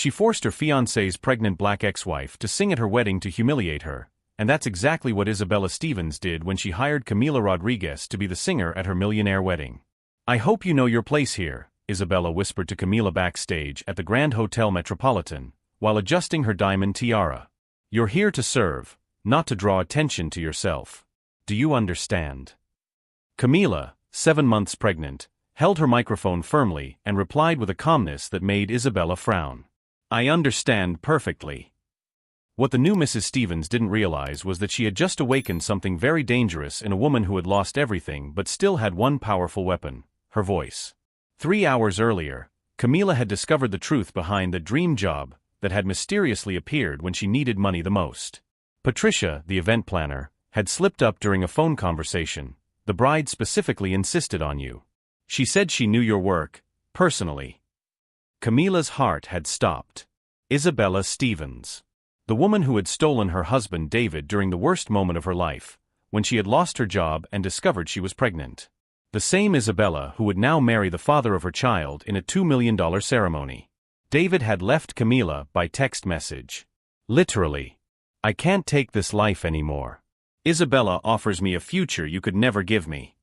She forced her fiancé's pregnant black ex-wife to sing at her wedding to humiliate her, and that's exactly what Isabella Stevens did when she hired Camila Rodriguez to be the singer at her millionaire wedding. "I hope you know your place here," Isabella whispered to Camila backstage at the Grand Hotel Metropolitan, while adjusting her diamond tiara. "You're here to serve, not to draw attention to yourself. Do you understand?" Camila, 7 months pregnant, held her microphone firmly and replied with a calmness that made Isabella frown. "I understand perfectly." What the new Mrs. Stevens didn't realize was that she had just awakened something very dangerous in a woman who had lost everything but still had one powerful weapon: her voice. 3 hours earlier, Camila had discovered the truth behind the dream job that had mysteriously appeared when she needed money the most. Patricia, the event planner, had slipped up during a phone conversation. "The bride specifically insisted on you. She said she knew your work, personally." Camila's heart had stopped. Isabella Stevens. The woman who had stolen her husband David during the worst moment of her life, when she had lost her job and discovered she was pregnant. The same Isabella who would now marry the father of her child in a $2 million ceremony. David had left Camila by text message. Literally. "I can't take this life anymore. Isabella offers me a future you could never give me."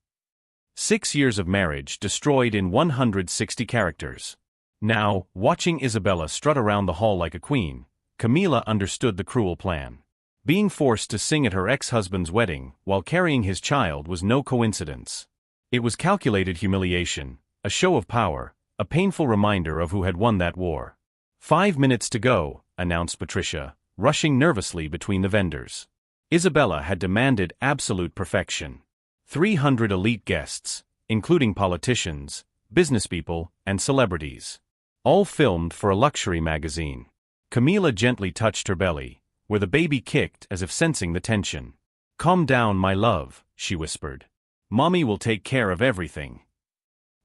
6 years of marriage destroyed in 160 characters. Now, watching Isabella strut around the hall like a queen, Camila understood the cruel plan. Being forced to sing at her ex-husband's wedding while carrying his child was no coincidence. It was calculated humiliation, a show of power, a painful reminder of who had won that war. 5 minutes to go," announced Patricia, rushing nervously between the vendors. Isabella had demanded absolute perfection. 300 elite guests, including politicians, businesspeople, and celebrities. All filmed for a luxury magazine. Camila gently touched her belly, where the baby kicked as if sensing the tension. "Calm down, my love," she whispered. "Mommy will take care of everything."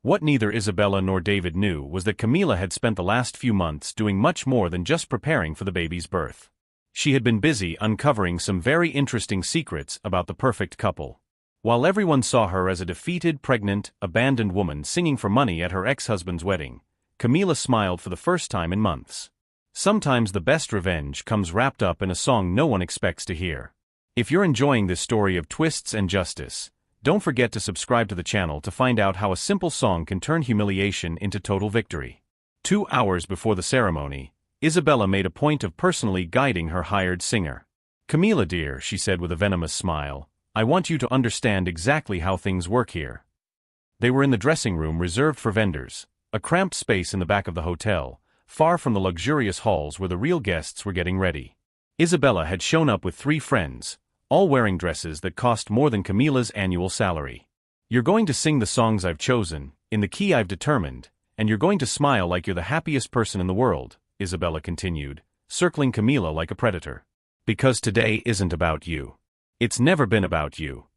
What neither Isabella nor David knew was that Camila had spent the last few months doing much more than just preparing for the baby's birth. She had been busy uncovering some very interesting secrets about the perfect couple. While everyone saw her as a defeated, pregnant, abandoned woman singing for money at her ex-husband's wedding, Camila smiled for the first time in months. Sometimes the best revenge comes wrapped up in a song no one expects to hear. If you're enjoying this story of twists and justice, don't forget to subscribe to the channel to find out how a simple song can turn humiliation into total victory. 2 hours before the ceremony, Isabella made a point of personally guiding her hired singer. "Camila dear," she said with a venomous smile, "I want you to understand exactly how things work here." They were in the dressing room reserved for vendors, a cramped space in the back of the hotel, far from the luxurious halls where the real guests were getting ready. Isabella had shown up with 3 friends, all wearing dresses that cost more than Camila's annual salary. "You're going to sing the songs I've chosen, in the key I've determined, and you're going to smile like you're the happiest person in the world," Isabella continued, circling Camila like a predator. "Because today isn't about you. It's never been about you."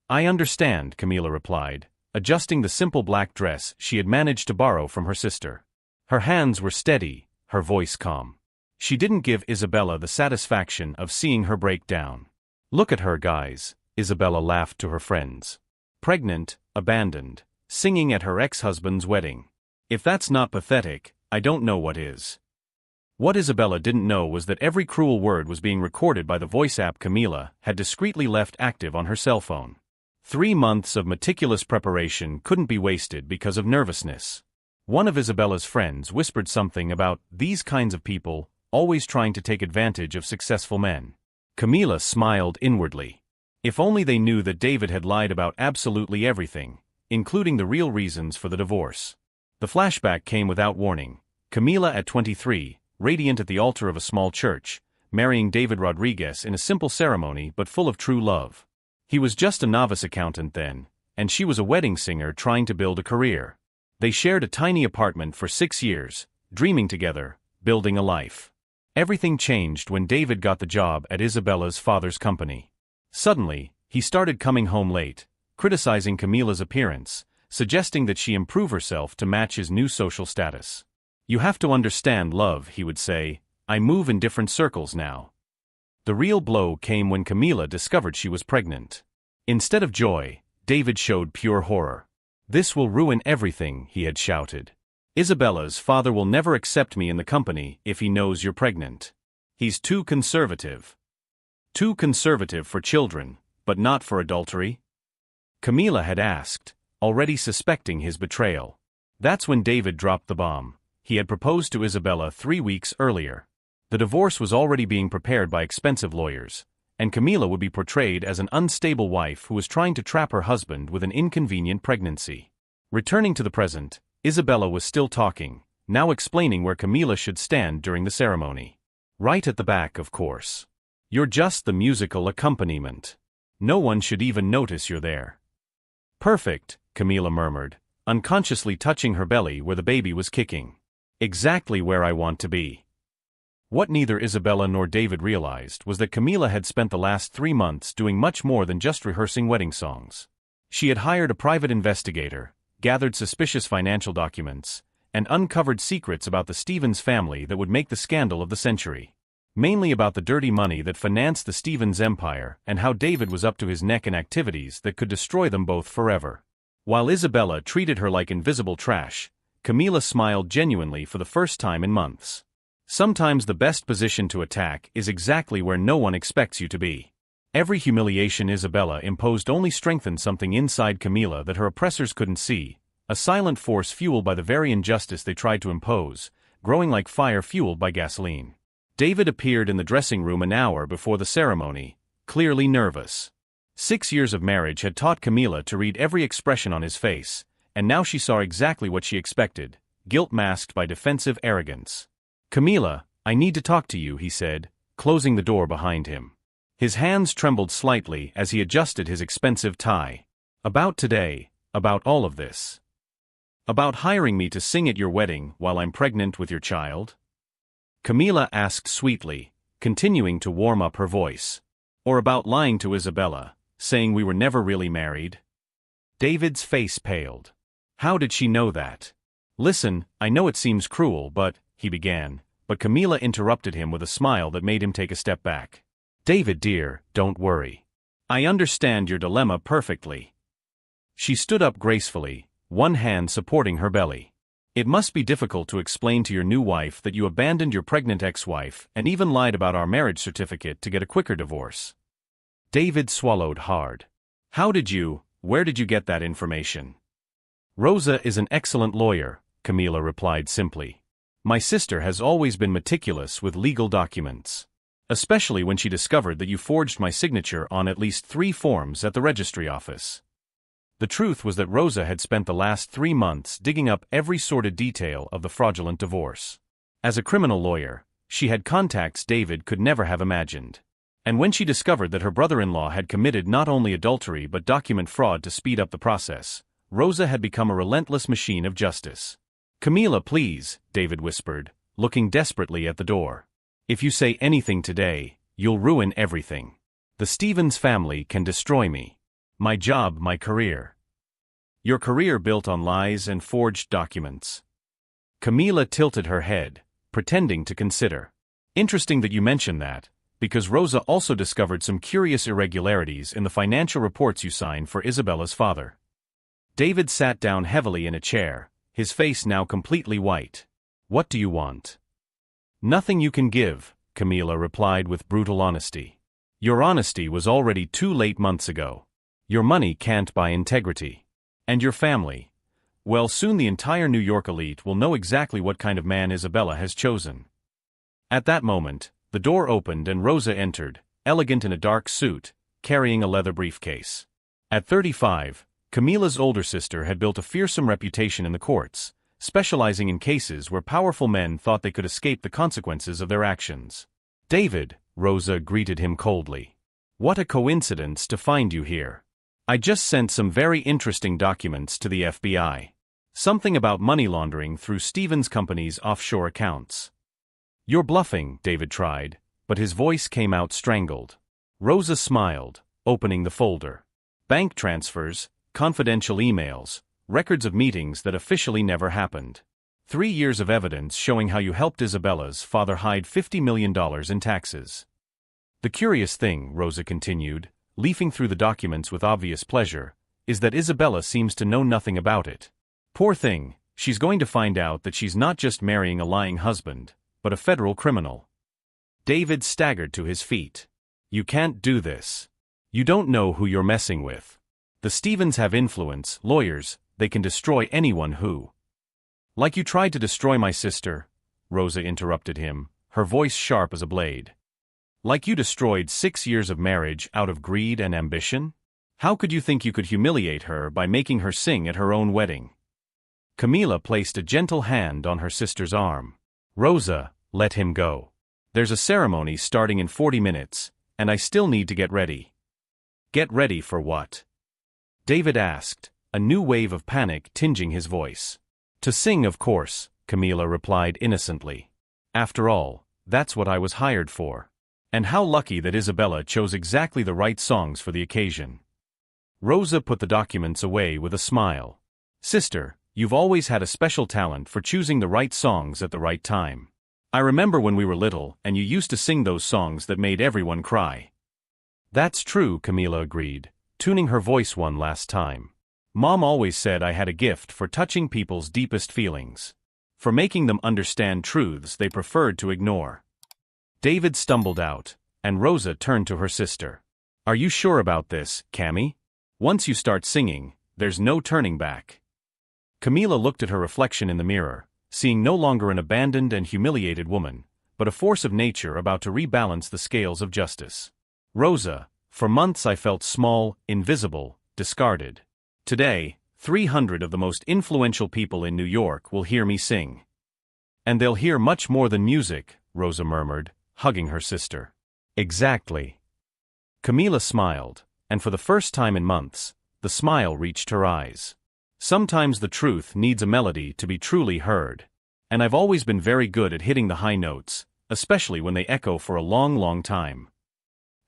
"I understand," Camila replied, adjusting the simple black dress she had managed to borrow from her sister. Her hands were steady, her voice calm. She didn't give Isabella the satisfaction of seeing her break down. "Look at her, guys," Isabella laughed to her friends. "Pregnant, abandoned, singing at her ex-husband's wedding. If that's not pathetic, I don't know what is." What Isabella didn't know was that every cruel word was being recorded by the voice app Camila had discreetly left active on her cell phone. 3 months of meticulous preparation couldn't be wasted because of nervousness. One of Isabella's friends whispered something about "these kinds of people, always trying to take advantage of successful men." Camila smiled inwardly. If only they knew that David had lied about absolutely everything, including the real reasons for the divorce. The flashback came without warning. Camila at 23, radiant at the altar of a small church, marrying David Rodriguez in a simple ceremony but full of true love. He was just a novice accountant then, and she was a wedding singer trying to build a career. They shared a tiny apartment for 6 years, dreaming together, building a life. Everything changed when David got the job at Isabella's father's company. Suddenly, he started coming home late, criticizing Camila's appearance, suggesting that she improve herself to match his new social status. "You have to understand, love," he would say, "I move in different circles now." The real blow came when Camila discovered she was pregnant. Instead of joy, David showed pure horror. "This will ruin everything," he had shouted. Isabella's father will never accept me in the company if he knows you're pregnant. He's too conservative. Too conservative for children, but not for adultery? Camila had asked, already suspecting his betrayal. That's when David dropped the bomb. He had proposed to Isabella 3 weeks earlier. The divorce was already being prepared by expensive lawyers, and Camila would be portrayed as an unstable wife who was trying to trap her husband with an inconvenient pregnancy. Returning to the present, Isabella was still talking, now explaining where Camila should stand during the ceremony. Right at the back, of course. You're just the musical accompaniment. No one should even notice you're there. Perfect, Camila murmured, unconsciously touching her belly where the baby was kicking. Exactly where I want to be. What neither Isabella nor David realized was that Camila had spent the last 3 months doing much more than just rehearsing wedding songs. She had hired a private investigator, gathered suspicious financial documents, and uncovered secrets about the Stevens family that would make the scandal of the century. Mainly about the dirty money that financed the Stevens empire and how David was up to his neck in activities that could destroy them both forever. While Isabella treated her like invisible trash, Camila smiled genuinely for the first time in months. Sometimes the best position to attack is exactly where no one expects you to be. Every humiliation Isabella imposed only strengthened something inside Camila that her oppressors couldn't see, a silent force fueled by the very injustice they tried to impose, growing like fire fueled by gasoline. David appeared in the dressing room an hour before the ceremony, clearly nervous. 6 years of marriage had taught Camila to read every expression on his face, and now she saw exactly what she expected, guilt masked by defensive arrogance. Camila, I need to talk to you, he said, closing the door behind him. His hands trembled slightly as he adjusted his expensive tie. About today, about all of this. About hiring me to sing at your wedding while I'm pregnant with your child? Camila asked sweetly, continuing to warm up her voice. Or about lying to Isabella, saying we were never really married? David's face paled. How did she know that? Listen, I know it seems cruel, he began, but Camila interrupted him with a smile that made him take a step back. David dear, don't worry. I understand your dilemma perfectly. She stood up gracefully, one hand supporting her belly. It must be difficult to explain to your new wife that you abandoned your pregnant ex-wife and even lied about our marriage certificate to get a quicker divorce. David swallowed hard. Where did you get that information? Rosa is an excellent lawyer, Camila replied simply. My sister has always been meticulous with legal documents. Especially when she discovered that you forged my signature on at least 3 forms at the registry office. The truth was that Rosa had spent the last 3 months digging up every sordid detail of the fraudulent divorce. As a criminal lawyer, she had contacts David could never have imagined. And when she discovered that her brother-in-law had committed not only adultery but document fraud to speed up the process, Rosa had become a relentless machine of justice. Camila, please, David whispered, looking desperately at the door. If you say anything today, you'll ruin everything. The Stevens family can destroy me. My job, my career. Your career built on lies and forged documents. Camila tilted her head, pretending to consider. Interesting that you mention that, because Rosa also discovered some curious irregularities in the financial reports you signed for Isabella's father. David sat down heavily in a chair, his face now completely white. What do you want? Nothing you can give, Camila replied with brutal honesty. Your honesty was already too late months ago. Your money can't buy integrity. And your family. Well, soon the entire New York elite will know exactly what kind of man Isabella has chosen. At that moment, the door opened and Rosa entered, elegant in a dark suit, carrying a leather briefcase. At 35, Camila's older sister had built a fearsome reputation in the courts, specializing in cases where powerful men thought they could escape the consequences of their actions. David, Rosa greeted him coldly. What a coincidence to find you here. I just sent some very interesting documents to the FBI. Something about money laundering through Stevens Company's offshore accounts. You're bluffing, David tried, but his voice came out strangled. Rosa smiled, opening the folder. Bank transfers, confidential emails, records of meetings that officially never happened. 3 years of evidence showing how you helped Isabella's father hide $50 million in taxes. The curious thing, Rosa continued, leafing through the documents with obvious pleasure, is that Isabella seems to know nothing about it. Poor thing, She's going to find out that she's not just marrying a lying husband, but a federal criminal. David staggered to his feet. You can't do this. You don't know who you're messing with. The Stevens have influence, lawyers, they can destroy anyone who. Like you tried to destroy my sister, Rosa interrupted him, her voice sharp as a blade. Like you destroyed 6 years of marriage out of greed and ambition? How could you think you could humiliate her by making her sing at her own wedding? Camila placed a gentle hand on her sister's arm. Rosa, let him go. There's a ceremony starting in 40 minutes, and I still need to get ready. Get ready for what? David asked, a new wave of panic tinging his voice. To sing, of course, Camila replied innocently. After all, that's what I was hired for. And how lucky that Isabella chose exactly the right songs for the occasion. Rosa put the documents away with a smile. Sister, you've always had a special talent for choosing the right songs at the right time. I remember when we were little and you used to sing those songs that made everyone cry. That's true, Camila agreed, tuning her voice one last time. Mom always said I had a gift for touching people's deepest feelings. For making them understand truths they preferred to ignore. David stumbled out, and Rosa turned to her sister. Are you sure about this, Cammy? Once you start singing, there's no turning back. Camila looked at her reflection in the mirror, seeing no longer an abandoned and humiliated woman, but a force of nature about to rebalance the scales of justice. Rosa, for months I felt small, invisible, discarded. Today, 300 of the most influential people in New York will hear me sing. And they'll hear much more than music, Rosa murmured, hugging her sister. Exactly. Camila smiled, and for the first time in months, the smile reached her eyes. Sometimes the truth needs a melody to be truly heard. And I've always been very good at hitting the high notes, especially when they echo for a long, long time.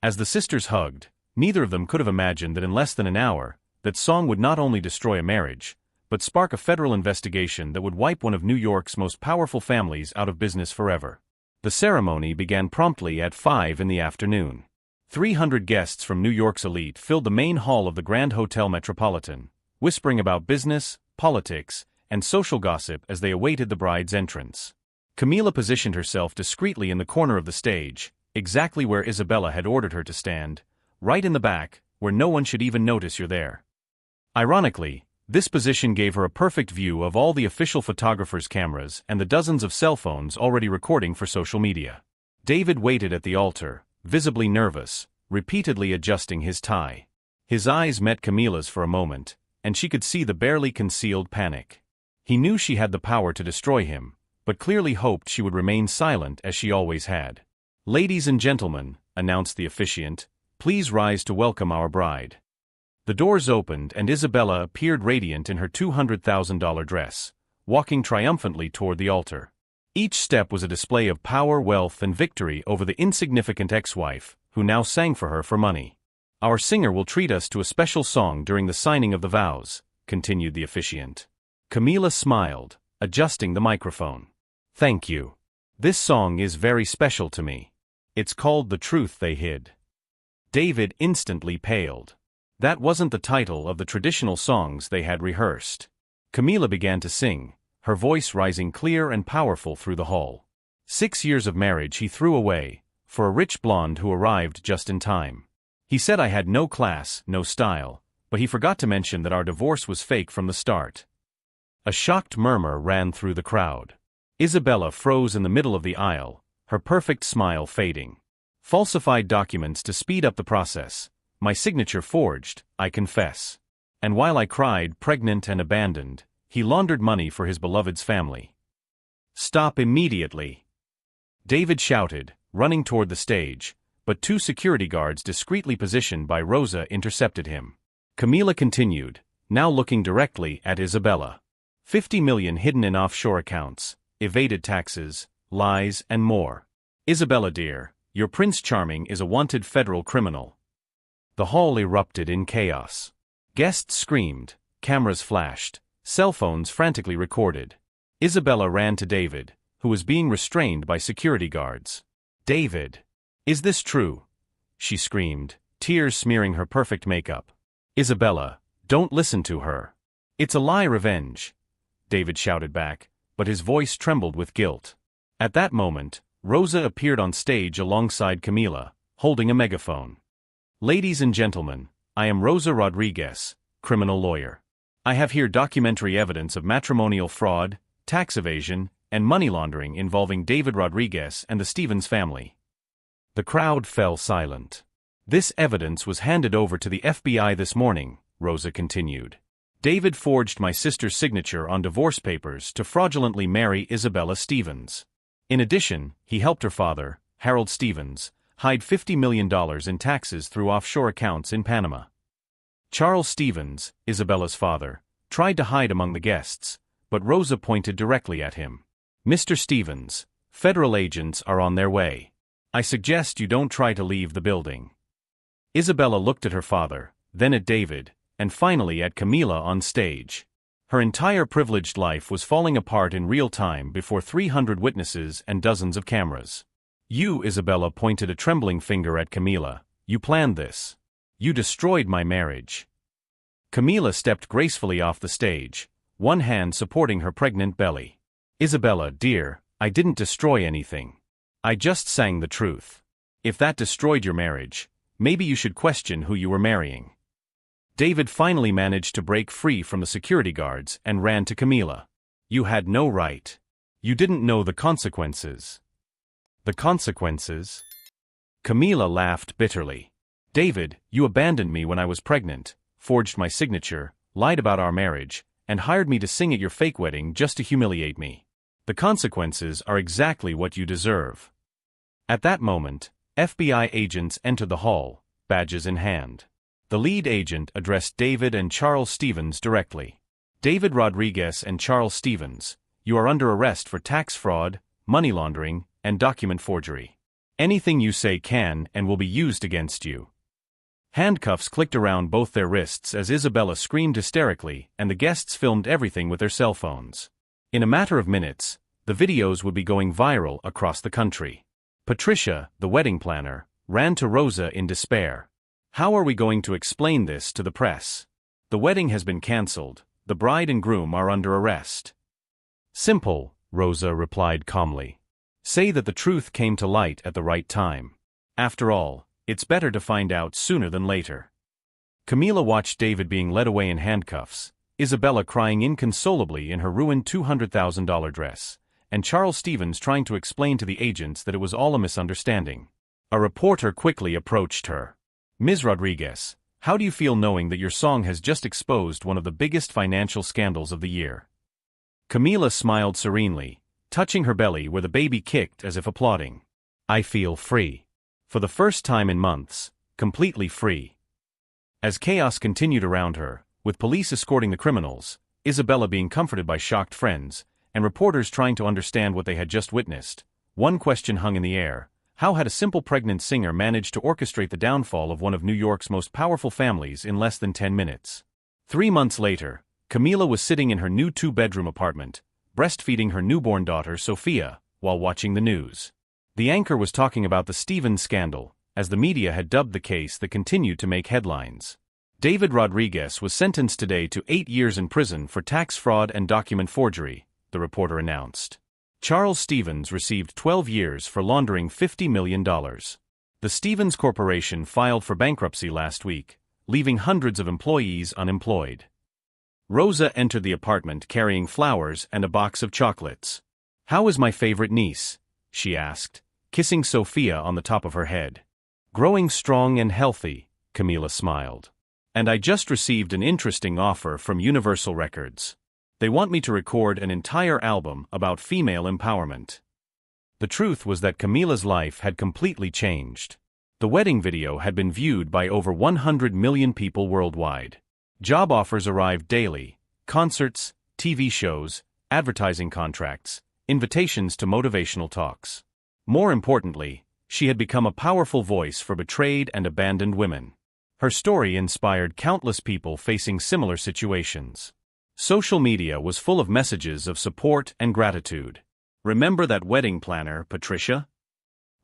As the sisters hugged, neither of them could have imagined that in less than an hour, that song would not only destroy a marriage, but spark a federal investigation that would wipe one of New York's most powerful families out of business forever. The ceremony began promptly at 5 in the afternoon. 300 guests from New York's elite filled the main hall of the Grand Hotel Metropolitan, whispering about business, politics, and social gossip as they awaited the bride's entrance. Camila positioned herself discreetly in the corner of the stage, exactly where Isabella had ordered her to stand, right in the back, where no one should even notice you're there. Ironically, this position gave her a perfect view of all the official photographers' cameras and the dozens of cell phones already recording for social media. David waited at the altar, visibly nervous, repeatedly adjusting his tie. His eyes met Camila's for a moment, and she could see the barely concealed panic. He knew she had the power to destroy him, but clearly hoped she would remain silent as she always had. Ladies and gentlemen, announced the officiant, please rise to welcome our bride. The doors opened and Isabella appeared radiant in her $200,000 dress, walking triumphantly toward the altar. Each step was a display of power, wealth, and victory over the insignificant ex-wife, who now sang for her for money. Our singer will treat us to a special song during the signing of the vows, continued the officiant. Camila smiled, adjusting the microphone. Thank you. This song is very special to me. It's called The Truth They Hid. David instantly paled. That wasn't the title of the traditional songs they had rehearsed. Camila began to sing, her voice rising clear and powerful through the hall. 6 years of marriage he threw away, for a rich blonde who arrived just in time. He said I had no class, no style, but he forgot to mention that our divorce was fake from the start. A shocked murmur ran through the crowd. Isabella froze in the middle of the aisle, her perfect smile fading. Falsified documents to speed up the process. My signature forged, I confess. And while I cried, pregnant and abandoned, he laundered money for his beloved's family. Stop immediately! David shouted, running toward the stage, but 2 security guards discreetly positioned by Rosa intercepted him. Camila continued, now looking directly at Isabella. 50 million hidden in offshore accounts, evaded taxes, lies, and more. Isabella dear, your Prince Charming is a wanted federal criminal. The hall erupted in chaos. Guests screamed, cameras flashed, cell phones frantically recorded. Isabella ran to David, who was being restrained by security guards. David! Is this true? She screamed, tears smearing her perfect makeup. Isabella, don't listen to her. It's a lie, revenge. David shouted back, but his voice trembled with guilt. At that moment, Rosa appeared on stage alongside Camila, holding a megaphone. "Ladies and gentlemen, I am Rosa Rodriguez, criminal lawyer. I have here documentary evidence of matrimonial fraud, tax evasion, and money laundering involving David Rodriguez and the Stevens family." The crowd fell silent. "This evidence was handed over to the FBI this morning," Rosa continued. "David forged my sister's signature on divorce papers to fraudulently marry Isabella Stevens. In addition, he helped her father, Harold Stevens, hide $50 million in taxes through offshore accounts in Panama. Charles Stevens, Isabella's father, tried to hide among the guests, but Rosa pointed directly at him. "Mr. Stevens, federal agents are on their way. I suggest you don't try to leave the building." Isabella looked at her father, then at David, and finally at Camila on stage. Her entire privileged life was falling apart in real time before 300 witnesses and dozens of cameras. "You," Isabella pointed a trembling finger at Camila, "you planned this. You destroyed my marriage." Camila stepped gracefully off the stage, one hand supporting her pregnant belly. "Isabella, dear, I didn't destroy anything. I just sang the truth. If that destroyed your marriage, maybe you should question who you were marrying." David finally managed to break free from the security guards and ran to Camila. "You had no right. You didn't know the consequences." "The consequences?" Camila laughed bitterly. "David, you abandoned me when I was pregnant, forged my signature, lied about our marriage, and hired me to sing at your fake wedding just to humiliate me. The consequences are exactly what you deserve." At that moment, FBI agents entered the hall, badges in hand. The lead agent addressed David and Charles Stevens directly. "David Rodriguez and Charles Stevens, you are under arrest for tax fraud, money laundering, and document forgery. Anything you say can and will be used against you." Handcuffs clicked around both their wrists as Isabella screamed hysterically, and the guests filmed everything with their cell phones. In a matter of minutes, the videos would be going viral across the country. Patricia, the wedding planner, ran to Rosa in despair. "How are we going to explain this to the press? The wedding has been cancelled, the bride and groom are under arrest." "Simple," Rosa replied calmly. "Say that the truth came to light at the right time. After all, it's better to find out sooner than later." Camila watched David being led away in handcuffs, Isabella crying inconsolably in her ruined $200,000 dress, and Charles Stevens trying to explain to the agents that it was all a misunderstanding. A reporter quickly approached her. "Ms. Rodriguez, how do you feel knowing that your song has just exposed one of the biggest financial scandals of the year?" Camila smiled serenely, touching her belly where the baby kicked as if applauding. "I feel free. For the first time in months, completely free." As chaos continued around her, with police escorting the criminals, Isabella being comforted by shocked friends, and reporters trying to understand what they had just witnessed, one question hung in the air: how had a simple pregnant singer managed to orchestrate the downfall of one of New York's most powerful families in less than 10 minutes? 3 months later, Camila was sitting in her new 2-bedroom apartment, breastfeeding her newborn daughter Sophia, while watching the news. The anchor was talking about the Stevens scandal, as the media had dubbed the case that continued to make headlines. David Rodriguez was sentenced today to 8 years in prison for tax fraud and document forgery, the reporter announced. Charles Stevens received 12 years for laundering $50 million. The Stevens Corporation filed for bankruptcy last week, leaving hundreds of employees unemployed. Rosa entered the apartment carrying flowers and a box of chocolates. "How is my favorite niece?" she asked, kissing Sophia on the top of her head. "Growing strong and healthy," Camila smiled. "And I just received an interesting offer from Universal Records. They want me to record an entire album about female empowerment." The truth was that Camila's life had completely changed. The wedding video had been viewed by over 100 million people worldwide. Job offers arrived daily: concerts, TV shows, advertising contracts, invitations to motivational talks. More importantly, she had become a powerful voice for betrayed and abandoned women. Her story inspired countless people facing similar situations. Social media was full of messages of support and gratitude. "Remember that wedding planner, Patricia?"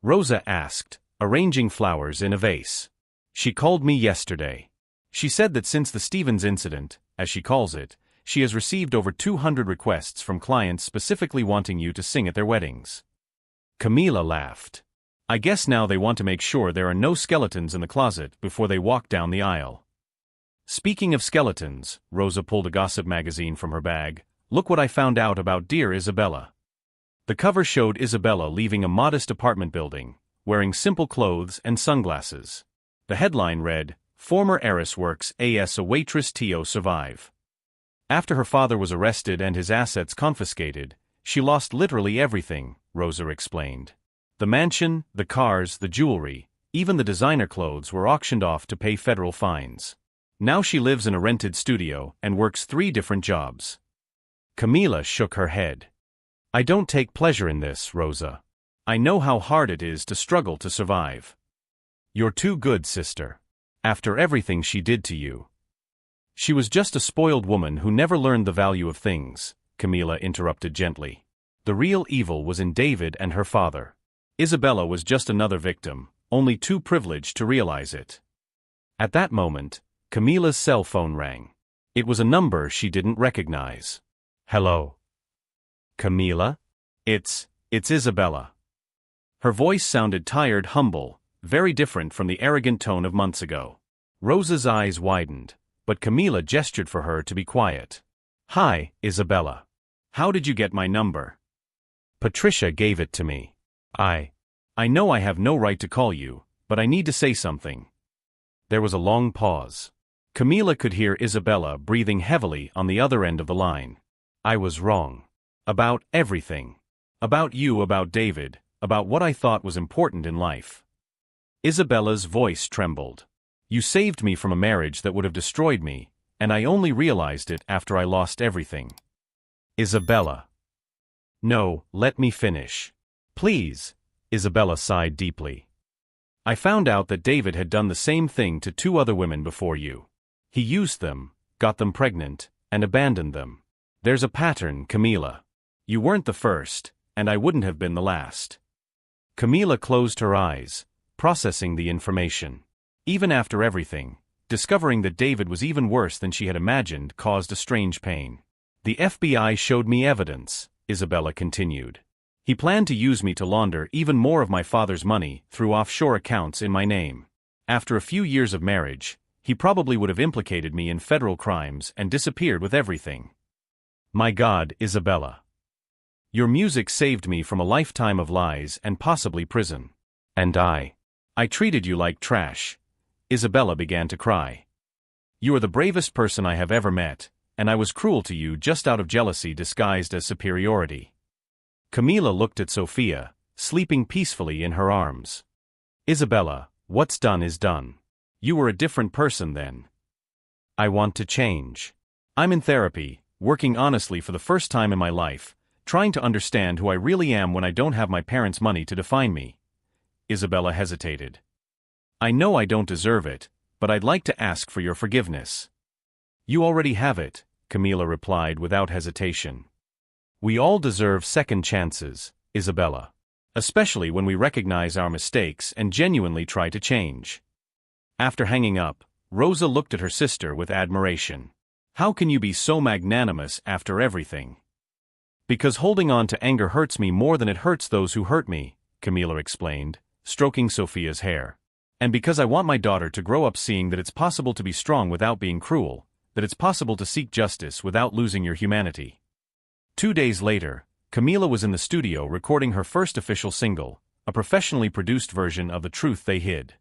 Rosa asked, arranging flowers in a vase. "She called me yesterday. She said that since the Stevens incident, as she calls it, She has received over 200 requests from clients specifically wanting you to sing at their weddings. Camila laughed. I guess now they want to make sure there are no skeletons in the closet before they walk down the aisle. Speaking of skeletons, Rosa pulled a gossip magazine from her bag. Look what I found out about dear Isabella. The cover showed Isabella leaving a modest apartment building, wearing simple clothes and sunglasses. The headline read, "Former heiress works as a waitress to survive." After her father was arrested and his assets confiscated, she lost literally everything, Rosa explained. The mansion, the cars, the jewelry, even the designer clothes were auctioned off to pay federal fines. Now she lives in a rented studio and works 3 different jobs. Camila shook her head. I don't take pleasure in this, Rosa. I know how hard it is to struggle to survive. You're too good, sister. After everything she did to you. She was just a spoiled woman who never learned the value of things, Camila interrupted gently. The real evil was in David and her father. Isabella was just another victim, only too privileged to realize it. At that moment, Camila's cell phone rang. It was a number she didn't recognize. Hello? Camila? It's Isabella. Her voice sounded tired, humble, very different from the arrogant tone of months ago. Rosa's eyes widened, but Camila gestured for her to be quiet. Hi, Isabella. How did you get my number? Patricia gave it to me. I know I have no right to call you, but I need to say something. There was a long pause. Camila could hear Isabella breathing heavily on the other end of the line. I was wrong. About everything. About you, about David, about what I thought was important in life. Isabella's voice trembled. You saved me from a marriage that would have destroyed me, and I only realized it after I lost everything. Isabella. No, let me finish. Please, Isabella sighed deeply. I found out that David had done the same thing to 2 other women before you. He used them, got them pregnant, and abandoned them. There's a pattern, Camila. You weren't the first, and I wouldn't have been the last. Camila closed her eyes, processing the information. Even after everything, discovering that David was even worse than she had imagined caused a strange pain. The FBI showed me evidence, Isabella continued. He planned to use me to launder even more of my father's money through offshore accounts in my name. After a few years of marriage, he probably would have implicated me in federal crimes and disappeared with everything. My God, Isabella. Your music saved me from a lifetime of lies and possibly prison. And I treated you like trash. Isabella began to cry. You are the bravest person I have ever met, and I was cruel to you just out of jealousy disguised as superiority. Camila looked at Sophia, sleeping peacefully in her arms. Isabella, what's done is done. You were a different person then. I want to change. I'm in therapy, working honestly for the first time in my life, trying to understand who I really am when I don't have my parents' money to define me. Isabella hesitated. I know I don't deserve it, but I'd like to ask for your forgiveness. You already have it, Camila replied without hesitation. We all deserve second chances, Isabella. Especially when we recognize our mistakes and genuinely try to change. After hanging up, Rosa looked at her sister with admiration. How can you be so magnanimous after everything? Because holding on to anger hurts me more than it hurts those who hurt me, Camila explained, stroking Sophia's hair. And because I want my daughter to grow up seeing that it's possible to be strong without being cruel, that it's possible to seek justice without losing your humanity. 2 days later, Camila was in the studio recording her first official single, a professionally produced version of The Truth They Hid.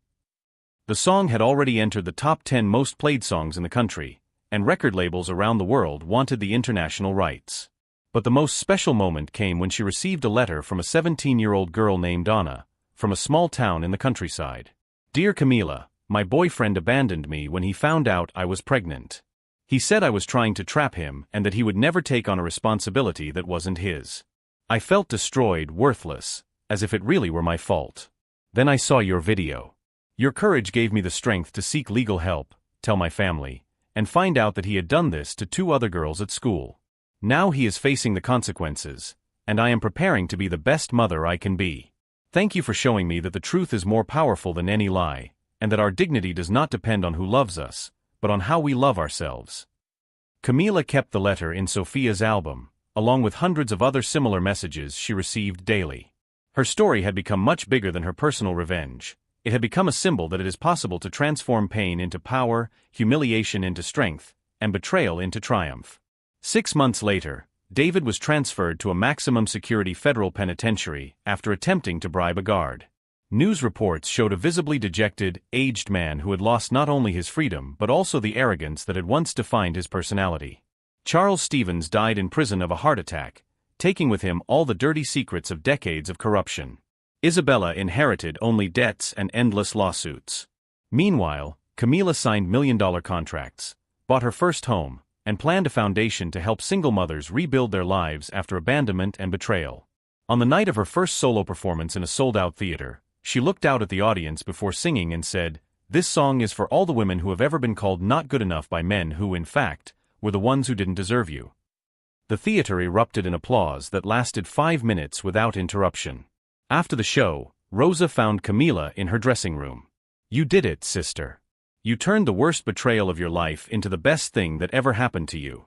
The song had already entered the top 10 most played songs in the country, and record labels around the world wanted the international rights. But the most special moment came when she received a letter from a 17-year-old girl named Anna, from a small town in the countryside. Dear Camila, my boyfriend abandoned me when he found out I was pregnant. He said I was trying to trap him and that he would never take on a responsibility that wasn't his. I felt destroyed, worthless, as if it really were my fault. Then I saw your video. Your courage gave me the strength to seek legal help, tell my family, and find out that he had done this to 2 other girls at school. Now he is facing the consequences, and I am preparing to be the best mother I can be. Thank you for showing me that the truth is more powerful than any lie, and that our dignity does not depend on who loves us, but on how we love ourselves. Camila kept the letter in Sophia's album, along with hundreds of other similar messages she received daily. Her story had become much bigger than her personal revenge. It had become a symbol that it is possible to transform pain into power, humiliation into strength, and betrayal into triumph. 6 months later, David was transferred to a maximum security federal penitentiary after attempting to bribe a guard. News reports showed a visibly dejected, aged man who had lost not only his freedom but also the arrogance that had once defined his personality. Charles Stevens died in prison of a heart attack, taking with him all the dirty secrets of decades of corruption. Isabella inherited only debts and endless lawsuits. Meanwhile, Camila signed million-dollar contracts, bought her first home, and planned a foundation to help single mothers rebuild their lives after abandonment and betrayal. On the night of her first solo performance in a sold-out theater, she looked out at the audience before singing and said, "This song is for all the women who have ever been called not good enough by men who, in fact, were the ones who didn't deserve you." The theater erupted in applause that lasted 5 minutes without interruption. After the show, Rosa found Camila in her dressing room. "You did it, sister. You turned the worst betrayal of your life into the best thing that ever happened to you."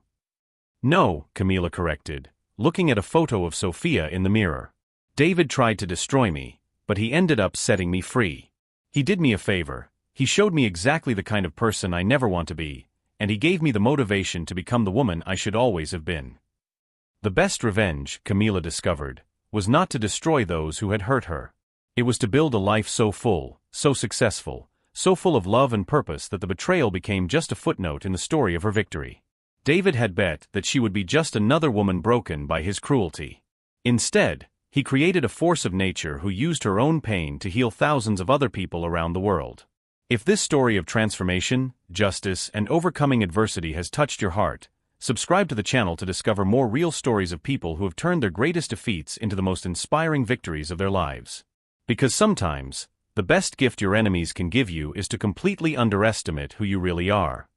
"No," Camila corrected, looking at a photo of Sophia in the mirror. "David tried to destroy me, but he ended up setting me free. He did me a favor. He showed me exactly the kind of person I never want to be, and he gave me the motivation to become the woman I should always have been." The best revenge, Camila discovered, was not to destroy those who had hurt her. It was to build a life so full, so successful, so full of love and purpose that the betrayal became just a footnote in the story of her victory. David had bet that she would be just another woman broken by his cruelty. Instead, he created a force of nature who used her own pain to heal thousands of other people around the world. If this story of transformation, justice, and overcoming adversity has touched your heart, subscribe to the channel to discover more real stories of people who have turned their greatest defeats into the most inspiring victories of their lives. Because sometimes, the best gift your enemies can give you is to completely underestimate who you really are.